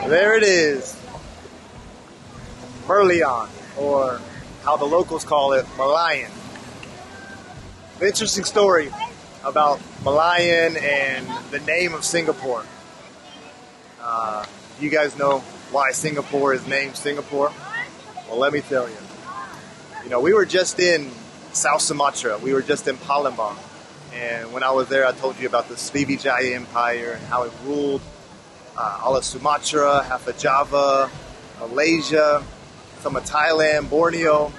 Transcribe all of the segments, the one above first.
There it is. Merlion, or how the locals call it, Merlion. An interesting story about Merlion and the name of Singapore. You guys know why Singapore is named Singapore? Well, let me tell you. You know, we were just in South Sumatra. We were just in Palembang. And when I was there, I told you about the Sriwijaya Empire and how it ruled all of Sumatra, half of Java, Malaysia, some of Thailand, Borneo.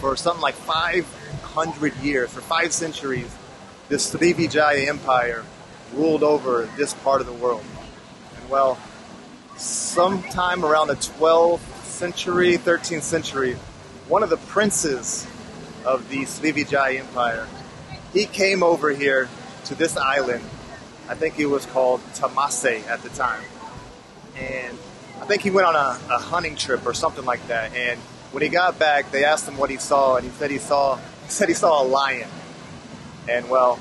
For something like 500 years, for 5 centuries, this Sriwijaya Empire ruled over this part of the world. And well, sometime around the 12th century, 13th century, one of the princes of the Sriwijaya Empire, he came over here to this island. I think it was called Tamase at the time. And I think he went on a hunting trip or something like that. And when he got back, they asked him what he saw, and he said he saw a lion. And well,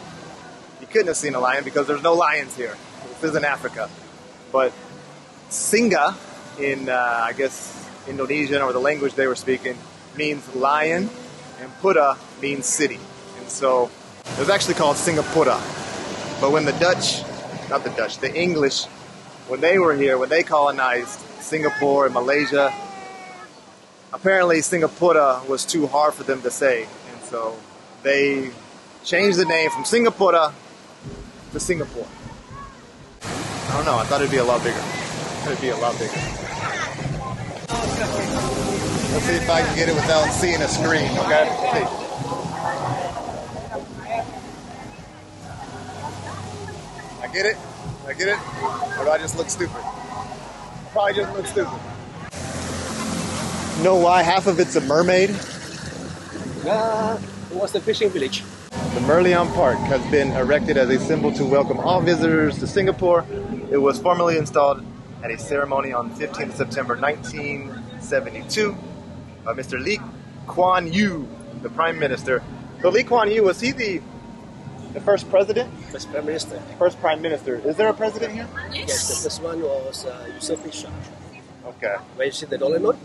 he couldn't have seen a lion because there's no lions here. This isn't Africa. But Singa in, I guess, Indonesian, or the language they were speaking, means lion, and Pura means city. And so it was actually called Singapura. But when the English, when they were here, when they colonized Singapore and Malaysia, apparently Singapura was too hard for them to say. And so they changed the name from Singapura to Singapore. I don't know, I thought it'd be a lot bigger. It'd be a lot bigger. Let's see if I can get it without seeing a screen, okay? Let's see. I get it? I get it? Or do I just look stupid? I probably just look stupid. You know why half of it's a mermaid? It was the fishing village. The Merlion Park has been erected as a symbol to welcome all visitors to Singapore. It was formally installed at a ceremony on 15th September 1972 by Mr. Lee Kuan Yew, the Prime Minister. So Lee Kuan Yew, was he the first president? First Prime Minister. First Prime Minister. Is there a president here? Yes, the first one was Yusof Ishak. Okay. Where you see the dollar note?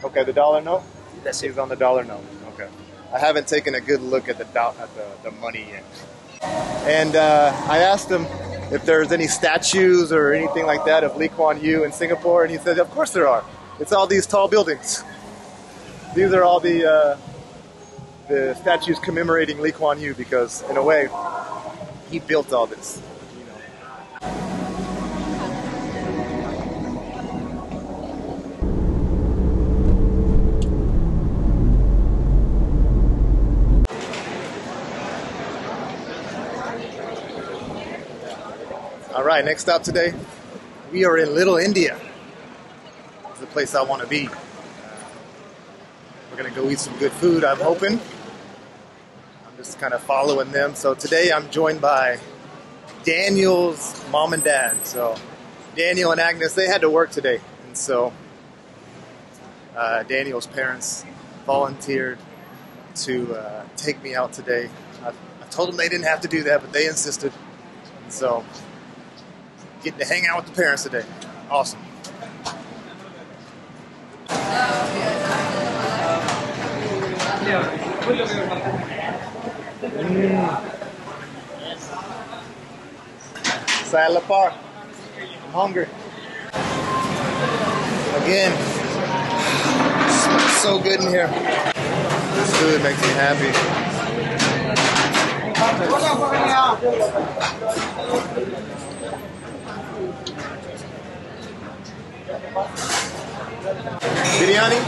Okay, the dollar note? That's He's it. on the dollar note. Okay. I haven't taken a good look at the money yet. And I asked him if there's any statues or anything like that of Lee Kuan Yew in Singapore, and he said, of course there are. It's all these tall buildings. These are all the statues commemorating Lee Kuan Yew, because in a way, he built all this. You know. All right, next stop today, we are in Little India. It's the place I want to be. We're going to go eat some good food, I'm hoping. I'm just kind of following them. So today I'm joined by Daniel's mom and dad. So Daniel and Agnes, they had to work today. And so Daniel's parents volunteered to take me out today. I told them they didn't have to do that, but they insisted. And so getting to hang out with the parents today. Awesome. Saya lapar. I'm hungry. Again, it smells so good in here. This food makes me happy. Biryani?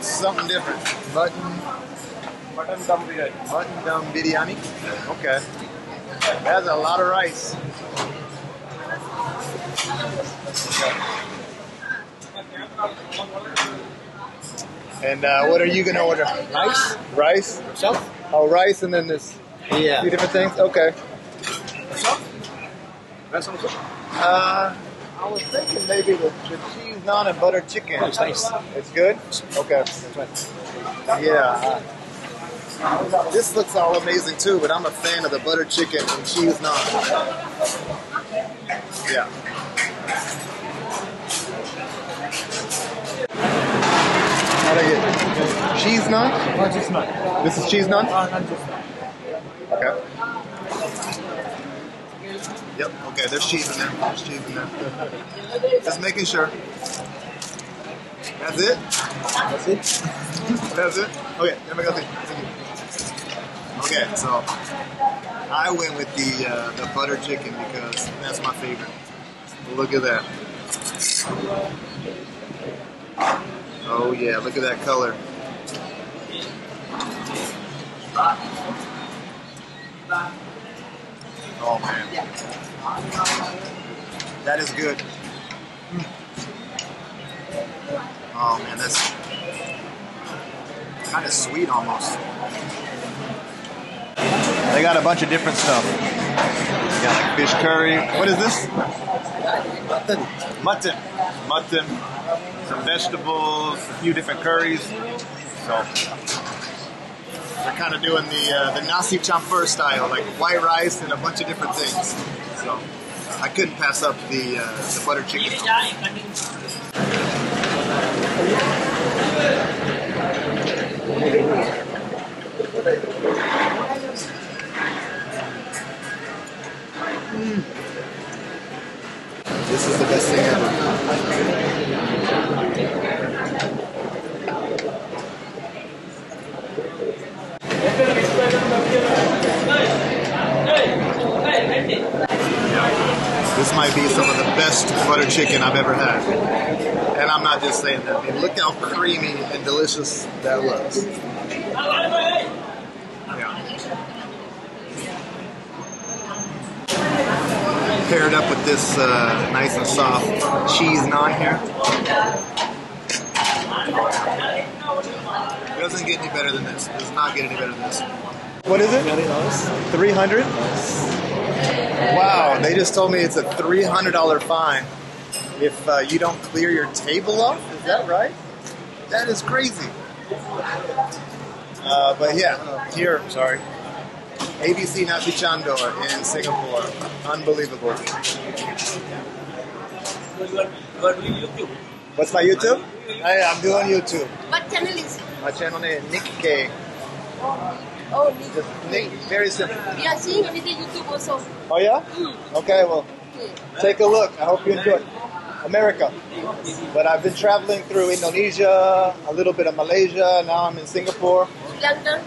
Something different. Mutton dum biryani. Okay. That's a lot of rice. And what are you gonna order? Rice. Rice? Yourself? Oh, rice, and then this. Yeah. Two different things? Okay. Rice also? I was thinking maybe the cheese naan and butter chicken. Oh, it's nice. It's good? Okay. That's right. Yeah. This looks all amazing too, but I'm a fan of the butter chicken and cheese naan. Yeah. How do I get cheese naan? No, just not. This is cheese naan? Not just not. Okay. Yep, okay, there's cheese in there. There's cheese in there. Just making sure. That's it? That's it. That's it? Okay, let me go see. Okay, so I went with the butter chicken because that's my favorite. Look at that. Oh yeah, look at that color. Oh man. That is good. Oh man, that's kind of sweet almost. They got a bunch of different stuff. They got like fish curry. What is this? Mutton. Mutton. Mutton. Some vegetables, a few different curries. So they're kind of doing the nasi campur style, like white rice and a bunch of different things. So I couldn't pass up the butter chicken. This is the best thing ever. This might be some of the best butter chicken I've ever had. And I'm not just saying that. I mean, look how creamy and delicious that looks. Yeah. Paired up with this nice and soft cheese naan here. It doesn't get any better than this. It does not get any better than this. What is it? 300? Wow, they just told me it's a $300 fine if you don't clear your table off. Is that right? That is crazy. But yeah, here, sorry. ABC Kandor in Singapore. Unbelievable. What's my YouTube? Hey, I'm doing YouTube. What channel is it? My channel name is Nick K. Oh, Just Nick, very simple. we are seeing on the YouTube also. Oh yeah? Okay, well, take a look. I hope you enjoy America. But I've been traveling through Indonesia, a little bit of Malaysia. Now I'm in Singapore. Sri Lanka.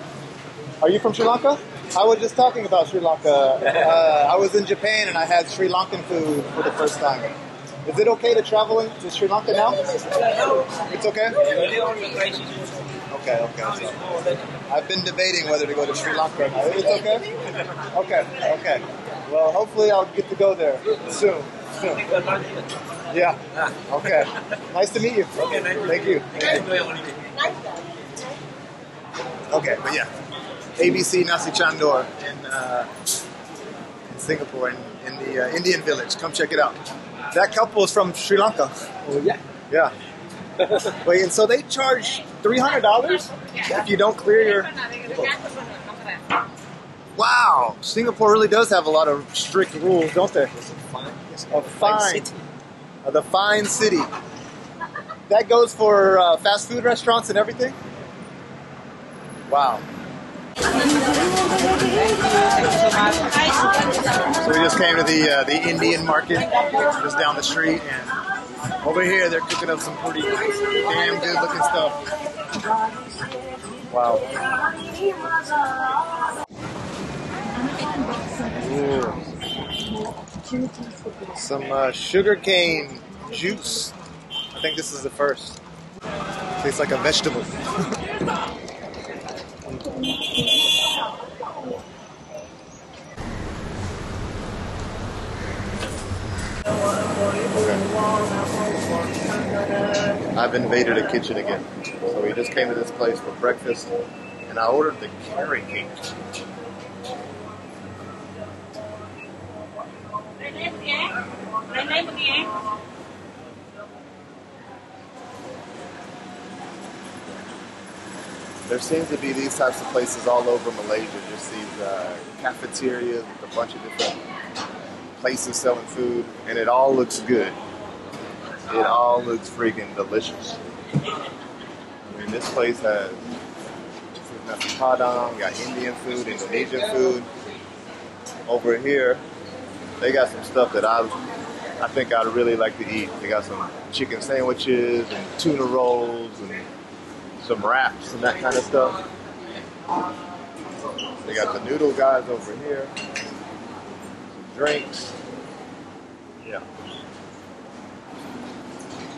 Are you from Sri Lanka? I was just talking about Sri Lanka. I was in Japan and I had Sri Lankan food for the first time. Is it okay to travel to Sri Lanka now? It's okay? Okay. So I've been debating whether to go to Sri Lanka or not. It's okay? Okay. Well, hopefully I'll get to go there soon. Yeah. Okay. Nice to meet you. Thank you. Okay, but yeah. ABC Nasi Kandor in Singapore, in the Indian village. Come check it out. That couple is from Sri Lanka. Oh, yeah. Yeah. Wait, and so they charge $300 if you don't clear your... Wow! Singapore really does have a lot of strict rules, don't they? A fine. The fine city. That goes for fast food restaurants and everything? Wow. So we just came to the Indian market just down the street, and over here they're cooking up some pretty damn good looking stuff. Wow. Ooh. Some sugar cane juice. I think this is the first. Tastes like a vegetable. Okay. I've invaded a kitchen again. So we just came to this place for breakfast, and I ordered the carrot cake. there seems to be these types of places all over Malaysia. Just these cafeterias with a bunch of different places selling food, and it all looks good. It all looks freaking delicious. I mean, this place has nasi padang, got Indian food, Indonesian food. Over here, they got some stuff that I think I'd really like to eat. They got some chicken sandwiches and tuna rolls and some wraps and that kind of stuff. They got the noodle guys over here. Some drinks. Yeah.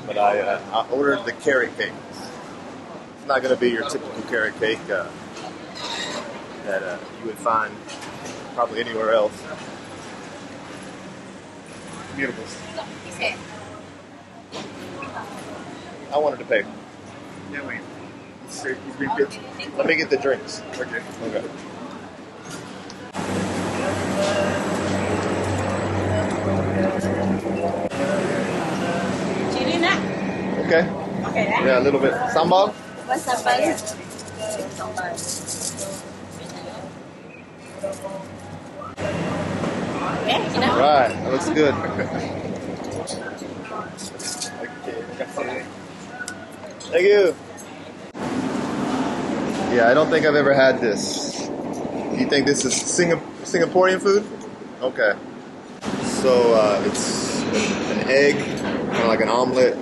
But I ordered the carrot cake. It's not going to be your typical carrot cake that you would find probably anywhere else. Beautiful. I wanted to pay. Yeah, wait. He's been good. Let me get the drinks. Okay. Okay. Chili nak? Okay. Okay, eh? Yeah, a little bit. Sambal? What sambal? Okay, you know? Right. That looks good. Thank you. Yeah, I don't think I've ever had this. You think this is Singaporean food? Okay. So it's an egg, kind of like an omelet,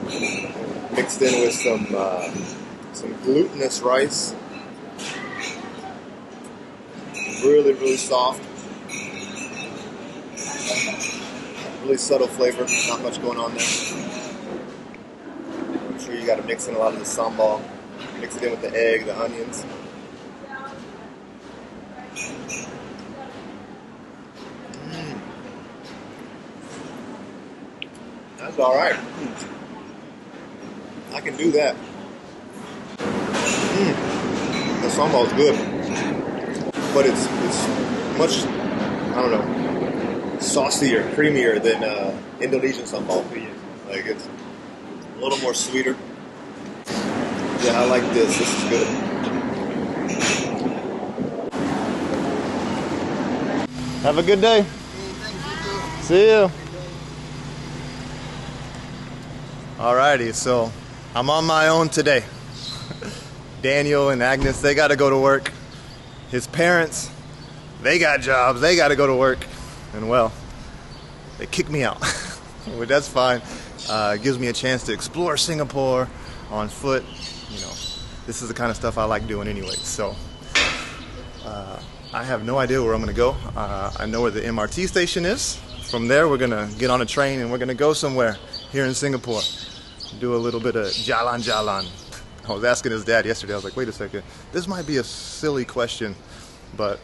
mixed in with some glutinous rice. Really, really soft. Really subtle flavor. Not much going on there. I'm sure you got to mix in a lot of the sambal. Mix it in with the egg, the onions. That's all right. I can do that. The sambal is good, but it's much, I don't know, saucier, creamier than Indonesian sambal. Like it's a little more sweeter. Yeah, I like this. This is good. Have a good day. See you. Alrighty, so I'm on my own today. Daniel and Agnes, they got to go to work. His parents, they got jobs. They got to go to work. And well, they kicked me out. But that's fine. It gives me a chance to explore Singapore on foot. You know, this is the kind of stuff I like doing anyway. So I have no idea where I'm going to go. I know where the MRT station is. From there, we're going to get on a train and we're going to go somewhere here in Singapore. Do a little bit of jalan-jalan. I was asking his dad yesterday, I was like, wait a second, this might be a silly question, but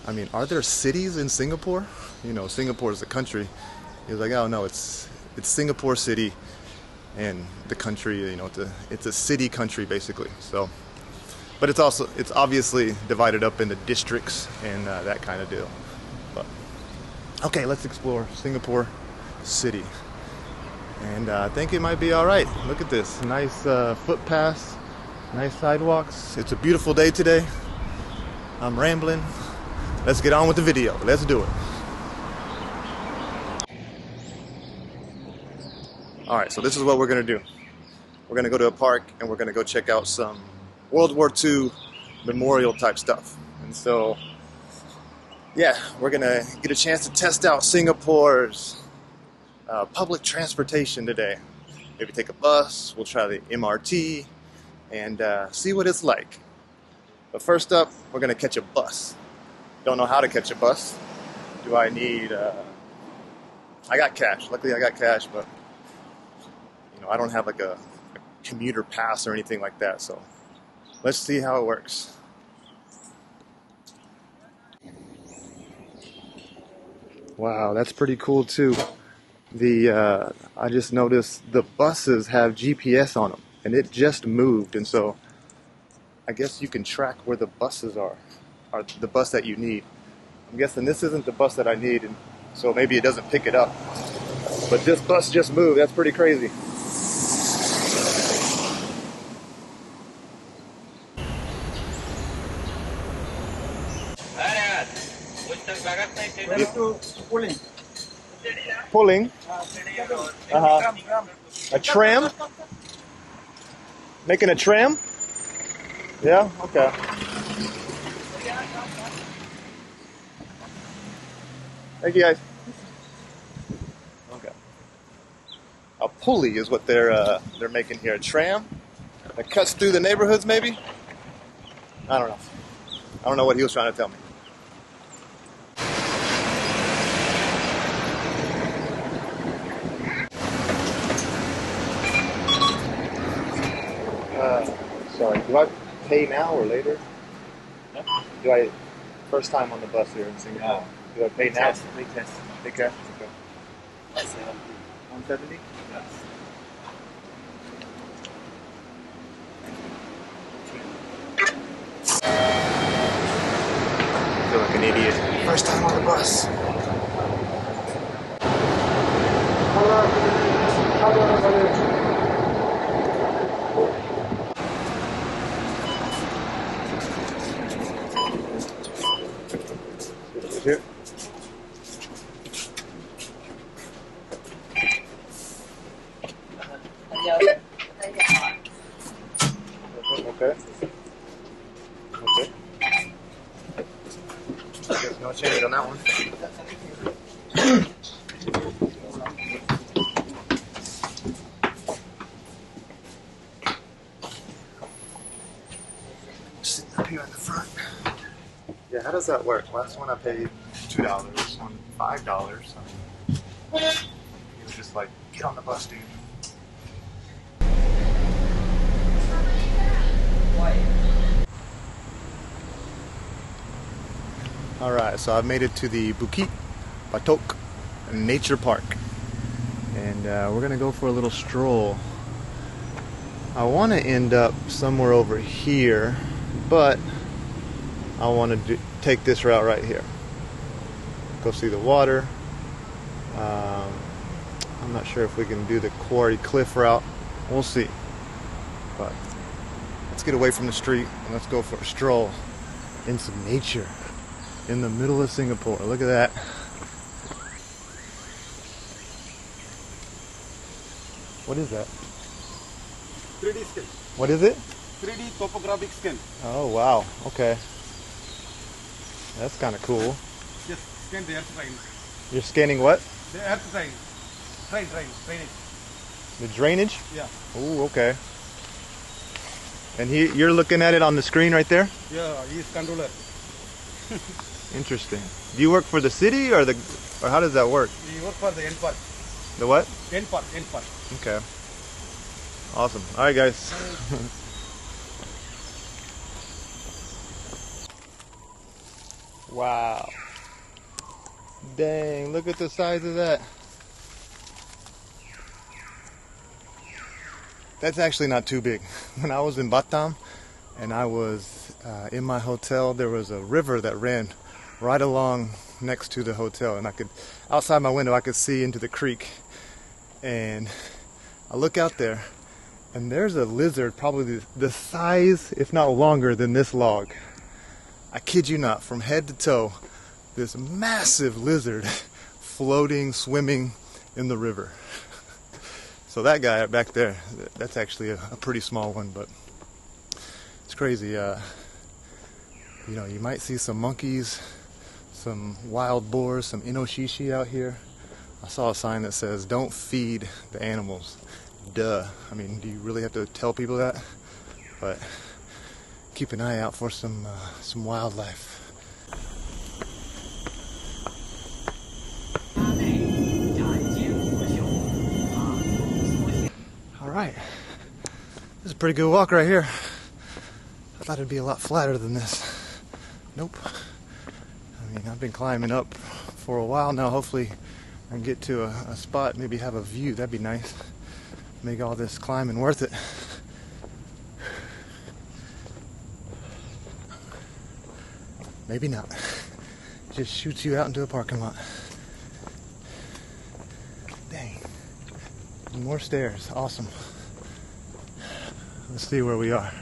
I mean, are there cities in Singapore? You know, Singapore is a country. He was like, oh no, it's Singapore City and the country, you know, it's a city country basically. So, but it's obviously divided up into districts and that kind of deal. But okay, let's explore Singapore City. And I think it might be all right. Look at this, nice footpaths, nice sidewalks. It's a beautiful day today. I'm rambling. Let's get on with the video. Let's do it. All right, so this is what we're gonna do. We're gonna go to a park and we're gonna go check out some World War II memorial type stuff. And so, yeah, we're gonna get a chance to test out Singapore's public transportation today. Maybe take a bus, we'll try the MRT, and see what it's like. But first up, we're gonna catch a bus. Don't know how to catch a bus. Do I need, I got cash. Luckily I got cash, but you know, I don't have like a commuter pass or anything like that, so let's see how it works. Wow, that's pretty cool too. I just noticed the buses have GPS on them, and it just moved, and so I guess you can track where the buses are, or the bus that you need. I'm guessing this isn't the bus that I need, and so maybe it doesn't pick it up. But this bus just moved. That's pretty crazy. Ready to pulling. Pulling? A tram? Making a tram? Yeah? Okay. Thank you guys. Okay. A pulley is what they're making here. A tram that cuts through the neighborhoods, maybe? I don't know. I don't know what he was trying to tell me. Sorry, do I pay now or later? Yeah. Do I, first time on the bus here in Singapore, do I pay now? Make test. Take cash? Okay. 170? Yes. I feel like an idiot. First time on the bus. Here. Okay. Okay. There's no change on that one. Sitting up here in the front. Yeah, how does that work? Last one I paid $2, this one $5. He was just like, get on the bus, dude. Alright, so I've made it to the Bukit Batok Nature Park. And we're going to go for a little stroll. I want to end up somewhere over here, but I want to take this route right here. Go see the water. I'm not sure if we can do the Quarry Cliff route. We'll see. But let's get away from the street and let's go for a stroll in some nature in the middle of Singapore. Look at that. What is that? 3D scan. What is it? 3D topographic scan. Oh wow, okay. That's kind of cool. Just scan the earth drain. You're scanning what? The earth drain. Drainage. The drainage? Yeah. Ooh, okay. And you're looking at it on the screen right there? Yeah, he's controller. Interesting. Do you work for the city or how does that work? We work for the end part. The what? End part. Okay. Awesome. All right, guys. Wow. Dang, look at the size of that. That's actually not too big. When I was in Batam and I was in my hotel, there was a river that ran right along next to the hotel, and outside my window I could see into the creek. And I look out there and there's a lizard probably the size, if not longer, than this log. I kid you not, from head to toe, this massive lizard floating, swimming in the river. So that guy back there, that's actually a pretty small one, but it's crazy. You know, you might see some monkeys, some wild boars, some inoshishi out here. I saw a sign that says, "Don't feed the animals." Duh. I mean, do you really have to tell people that? But keep an eye out for some wildlife. Alright, this is a pretty good walk right here. I thought it'd be a lot flatter than this. Nope. I mean, I've been climbing up for a while now. Hopefully I can get to a spot, maybe have a view. That'd be nice. Make all this climbing worth it. Maybe not. Just shoots you out into a parking lot. Dang. More stairs. Awesome. Let's see where we are.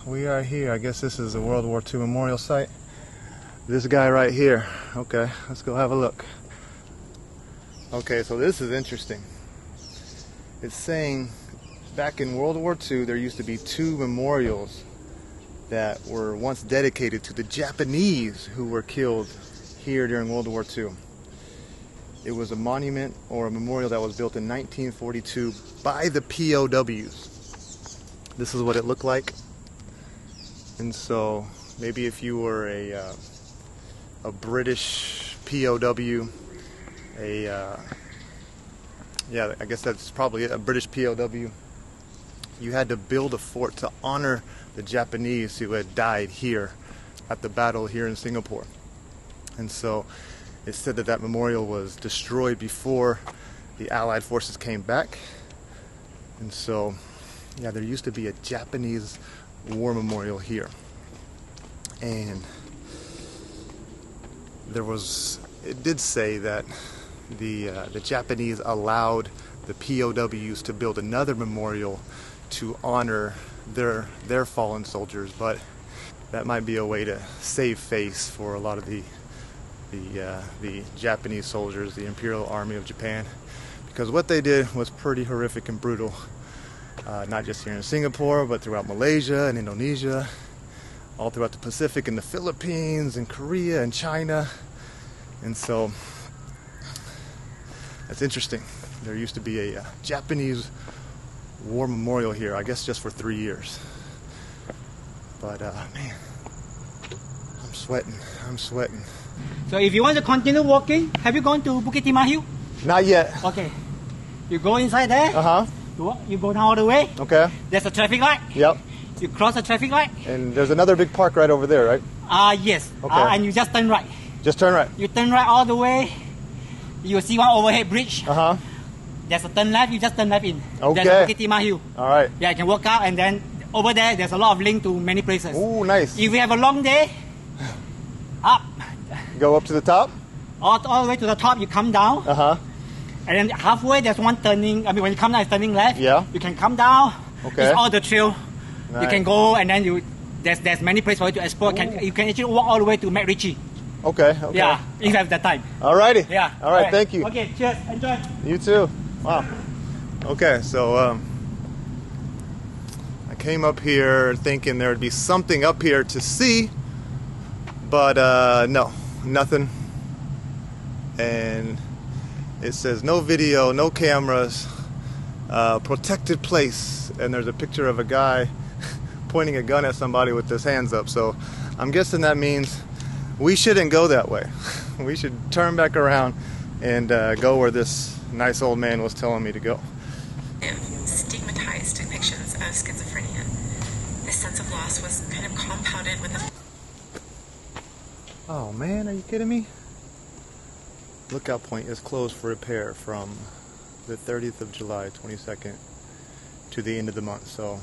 We are here. I guess this is a World War II memorial site. This guy right here. Okay, let's go have a look. Okay, so this is interesting. It's saying back in World War II there used to be 2 memorials that were once dedicated to the Japanese who were killed here during World War II. It was a monument or a memorial that was built in 1942 by the POWs. This is what it looked like. And so maybe if you were a British POW, yeah, I guess that's probably it, a British POW, you had to build a fort to honor the Japanese who had died here at the battle here in Singapore. And so it's said that that memorial was destroyed before the Allied forces came back. And so, yeah, there used to be a Japanese war memorial here. And it did say that the Japanese allowed the POWs to build another memorial to honor their fallen soldiers, but that might be a way to save face for a lot of the Japanese soldiers, the Imperial Army of Japan, because what they did was pretty horrific and brutal, not just here in Singapore, but throughout Malaysia and Indonesia, all throughout the Pacific and the Philippines and Korea and China. And so that's interesting. There used to be a Japanese war memorial here, I guess just for 3 years. But man, I'm sweating. So if you want to continue walking, have you gone to Bukit Timah Hill? Not yet. Okay. You go inside there. Uh-huh. You go down all the way. Okay. There's a traffic light. Yep. You cross the traffic light. And there's another big park right over there, right? Yes. Okay. And you just turn right. Just turn right. You turn right all the way. You will see one overhead bridge. Uh-huh. There's a turn left. You just turn left in. Okay. There's a Bukit Timah Hill. All right. Yeah, you can walk out, and then over there, there's a lot of link to many places. Ooh, nice. If you have a long day, up. Go up to the top? All the way to the top, you come down. Uh-huh. And then halfway, there's one turning. I mean, when you come down, it's turning left. Yeah. You can come down. Okay. It's all the trail. Nice. You can go, and then there's many places for you to explore. You can actually walk all the way to MacRitchie. Okay. Yeah, if you have the time. Alrighty. Yeah. All right, thank you. Okay, cheers. Enjoy. You too. Wow. Okay, so I came up here thinking there would be something up here to see, but no, nothing. And it says no video, no cameras, protected place, and there's a picture of a guy pointing a gun at somebody with his hands up. So I'm guessing that means we shouldn't go that way. We should turn back around and go where this nice old man was telling me to go. Stigmatized depictions of schizophrenia. This sense of loss was kind of compounded with the... Oh man, are you kidding me? Lookout Point is closed for repair from the 30th of July, 22nd to the end of the month. So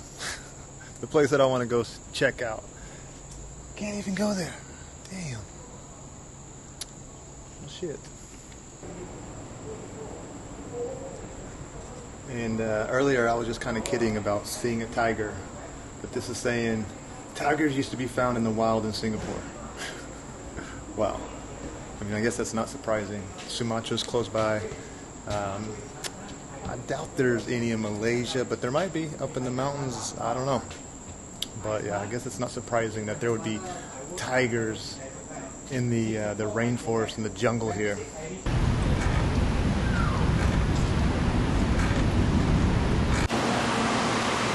the place that I want to go check out, can't even go there. Damn. Oh, shit. And earlier I was just kind of kidding about seeing a tiger, but this is saying tigers used to be found in the wild in Singapore. Wow. I mean, I guess that's not surprising. Sumatra's close by. I doubt there's any in Malaysia, but there might be up in the mountains. I don't know. But yeah, I guess it's not surprising that there would be tigers in the rainforest and the jungle here.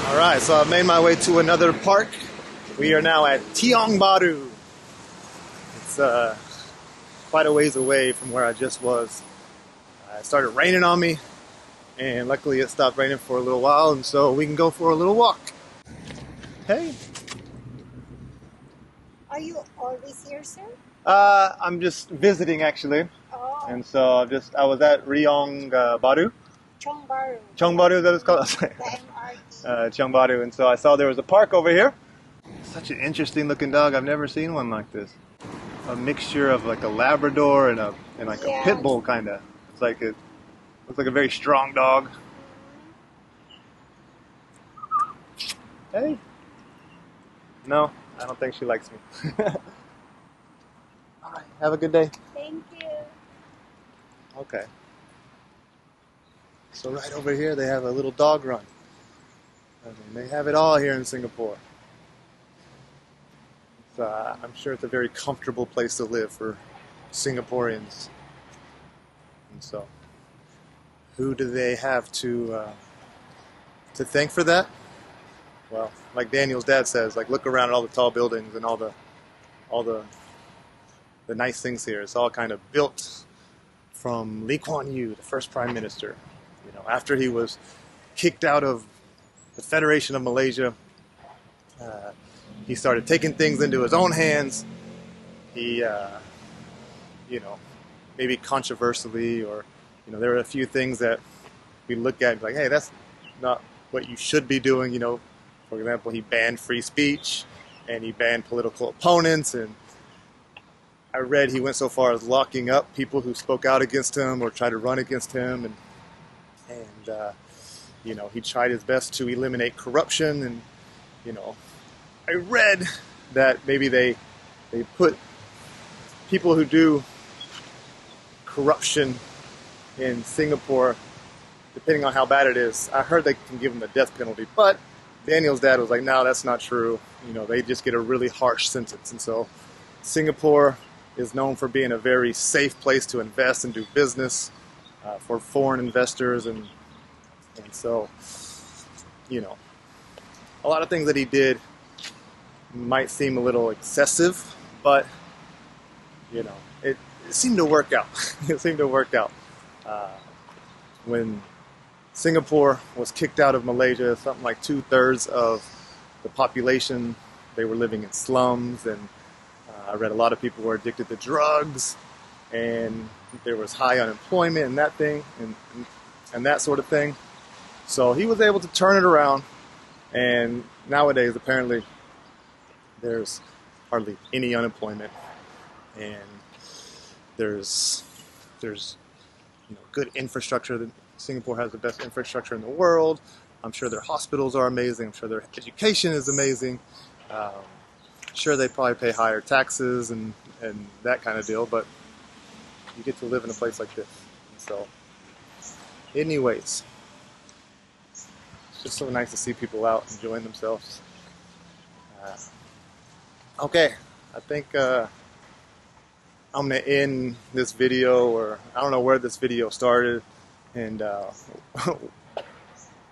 Alright, so I've made my way to another park. We are now at Tiong Bahru. It's quite a ways away from where I just was. It started raining on me, and luckily it stopped raining for a little while, and so we can go for a little walk. Hey. Are you always here, sir? I'm just visiting actually. Oh. And so I was at Riong Bahru. Chong Bahru. Chong Bahru, is that what it's called? The MRT. Chong Bahru, and so I saw there was a park over here. Such an interesting looking dog. I've never seen one like this. A mixture of like a Labrador and like a pit bull kind of. It's like it looks like a very strong dog. Hey. No, I don't think she likes me. Have a good day. Thank you. Okay. So right over here, they have a little dog run. I mean, they have it all here in Singapore. I'm sure it's a very comfortable place to live for Singaporeans. And so, who do they have to thank for that? Well, like Daniel's dad says, like look around at all the tall buildings and all the nice things here. It's all kind of built from Lee Kuan Yew, the first prime minister. You know, after he was kicked out of the Federation of Malaysia, he started taking things into his own hands. He, you know, maybe controversially, or you know, there are a few things that we look at and be like, hey, that's not what you should be doing. You know, for example, he banned free speech and he banned political opponents, and I read he went so far as locking up people who spoke out against him or tried to run against him, and you know, he tried his best to eliminate corruption. And you know, I read that maybe they put people who do corruption in Singapore, depending on how bad it is, I heard they can give them the death penalty. But Daniel's dad was like, no, that's not true. You know, they just get a really harsh sentence. And so Singapore is known for being a very safe place to invest and do business for foreign investors. And so, you know, a lot of things that he did might seem a little excessive, but, you know, it seemed to work out. It seemed to work out. When Singapore was kicked out of Malaysia, something like 2/3 of the population, they were living in slums, and I read a lot of people were addicted to drugs, and there was high unemployment and that thing, and that sort of thing. So he was able to turn it around, and nowadays apparently there's hardly any unemployment, and there's you know, good infrastructure. Singapore has the best infrastructure in the world. I'm sure their hospitals are amazing. I'm sure their education is amazing. Sure, they probably pay higher taxes and that kind of deal, but you get to live in a place like this. And so, anyways, it's just so nice to see people out enjoying themselves. Okay, I think I'm going to end this video, or I don't know where this video started, and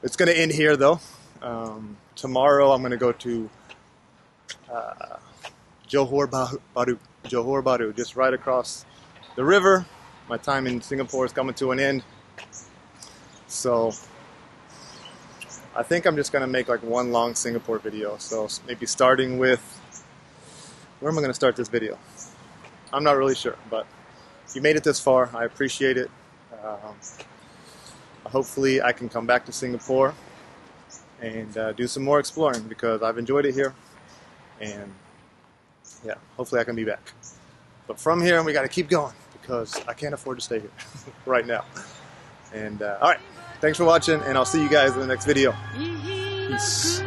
it's going to end here though. Tomorrow I'm going to go to Johor Bahru, just right across the river. My time in Singapore is coming to an end, so I think I'm just going to make like one long Singapore video. So maybe starting with, where am I going to start this video? I'm not really sure, but if you made it this far, I appreciate it. Hopefully I can come back to Singapore and do some more exploring, because I've enjoyed it here, and yeah, hopefully I can be back. But from here, we got to keep going, because I can't afford to stay here right now. And alright, thanks for watching, and I'll see you guys in the next video. Peace.